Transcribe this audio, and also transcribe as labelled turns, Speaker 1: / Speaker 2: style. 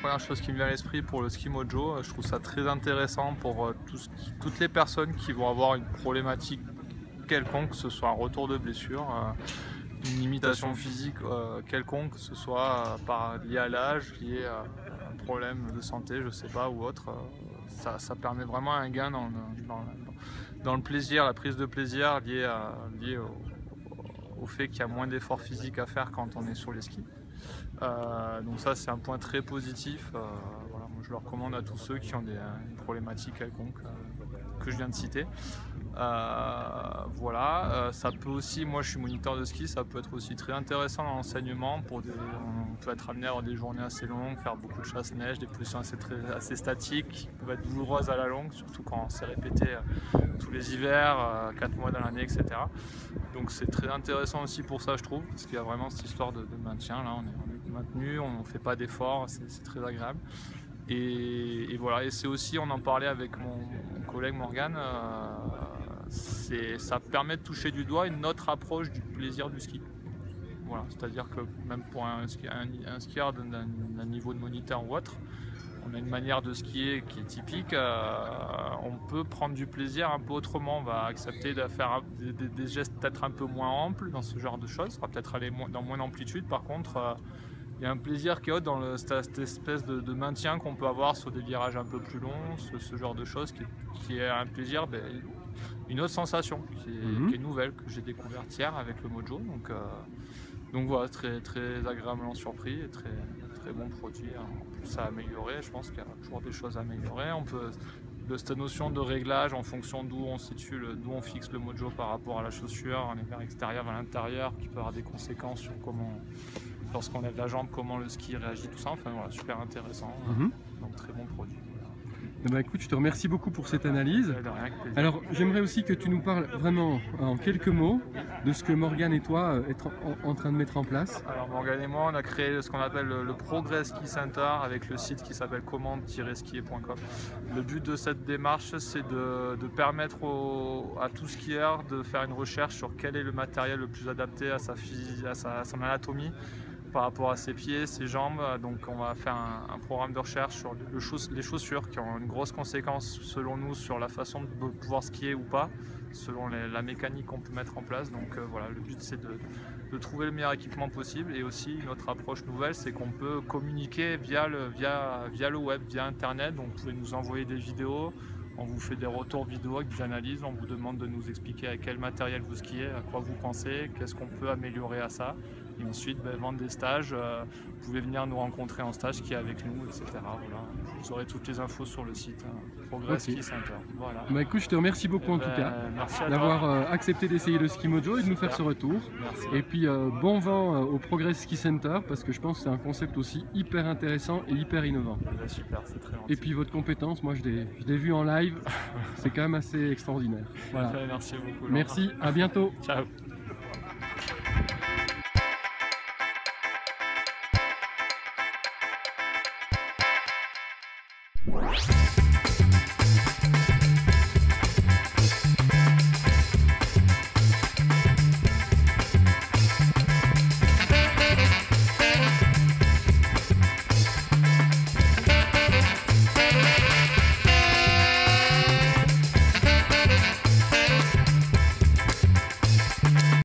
Speaker 1: première chose qui me vient à l'esprit pour le ski mojo. Je trouve ça très intéressant pour toutes les personnes qui vont avoir une problématique quelconque, que ce soit un retour de blessure, une limitation physique quelconque, que ce soit lié à l'âge, lié à un problème de santé, je sais pas, ou autre. Ça permet vraiment un gain dans le plaisir, la prise de plaisir lié au fait qu'il y a moins d'efforts physiques à faire quand on est sur les skis. Donc ça c'est un point très positif. Voilà, moi, je le recommande à tous ceux qui ont une problématique quelconque que je viens de citer. Voilà, ça peut aussi, moi je suis moniteur de ski, ça peut être aussi très intéressant dans l'enseignement. On peut être amené à avoir des journées assez longues, faire beaucoup de chasse-neige, des positions assez statiques, qui peuvent être douloureuses à la longue, surtout quand c'est répété tous les hivers, 4 mois dans l'année, etc. Donc c'est très intéressant aussi pour ça, je trouve, parce qu'il y a vraiment cette histoire de maintien. Là, on est maintenu, on ne fait pas d'efforts, c'est très agréable. Et voilà, et c'est aussi, on en parlait avec mon collègue Morgane, ça permet de toucher du doigt une autre approche du plaisir du ski. Voilà, c'est-à-dire que même pour un skieur d'un niveau de moniteur ou autre, on a une manière de skier qui est typique. On peut prendre du plaisir un peu autrement. On va accepter de faire des gestes peut-être un peu moins amples dans ce genre de choses. On va peut-être aller dans moins d'amplitude. Par contre, il y a un plaisir qui est haut dans cette espèce de maintien qu'on peut avoir sur des virages un peu plus longs, ce genre de choses qui est un plaisir, une autre sensation qui est nouvelle, que j'ai découverte hier avec le mojo. Donc voilà, très, très agréablement surpris et très, très bon produit. En plus à améliorer, je pense qu'il y a toujours des choses à améliorer. On peut, de cette notion de réglage en fonction d'où on situe, d'où on fixe le mojo par rapport à la chaussure, en vers extérieur, à l'intérieur, qui peut avoir des conséquences sur comment, lorsqu'on lève la jambe, comment le ski réagit, tout ça. Enfin voilà, super intéressant. Donc très bon produit.
Speaker 2: Eh ben, écoute, je te remercie beaucoup pour cette analyse. Alors j'aimerais aussi que tu nous parles vraiment en quelques mots de ce que Morgane et toi êtes en train de mettre en place.
Speaker 1: Alors Morgane et moi on a créé ce qu'on appelle le Progress Ski Center avec le site qui s'appelle commande-skier.com. Le but de cette démarche c'est de permettre à tout skieur de faire une recherche sur quel est le matériel le plus adapté à son anatomie, par rapport à ses pieds, ses jambes. Donc on va faire un programme de recherche sur les chaussures qui ont une grosse conséquence selon nous sur la façon de pouvoir skier ou pas, selon la mécanique qu'on peut mettre en place. Donc voilà, le but c'est de trouver le meilleur équipement possible. Et aussi notre approche nouvelle, c'est qu'on peut communiquer via le web, via internet. Donc vous pouvez nous envoyer des vidéos, on vous fait des retours vidéo avec des analyses, on vous demande de nous expliquer avec quel matériel vous skiez, à quoi vous pensez, qu'est-ce qu'on peut améliorer à ça. Et ensuite, vendre des stages, vous pouvez venir nous rencontrer en stage, skier avec nous, etc. Voilà. Vous aurez toutes les infos sur le site Progress Ski Center. Voilà.
Speaker 2: Bah écoute, je te remercie beaucoup en tout cas d'avoir accepté d'essayer le ski mojo et de nous faire ce retour.
Speaker 1: Merci.
Speaker 2: Et puis bon vent au Progress Ski Center parce que je pense que c'est un concept aussi hyper intéressant et hyper innovant.
Speaker 1: Super, c'est très gentil.
Speaker 2: Et puis votre compétence, moi je l'ai vu en live, c'est quand même assez extraordinaire. Voilà.
Speaker 1: Merci beaucoup.
Speaker 2: Merci, à bientôt.
Speaker 1: Ciao.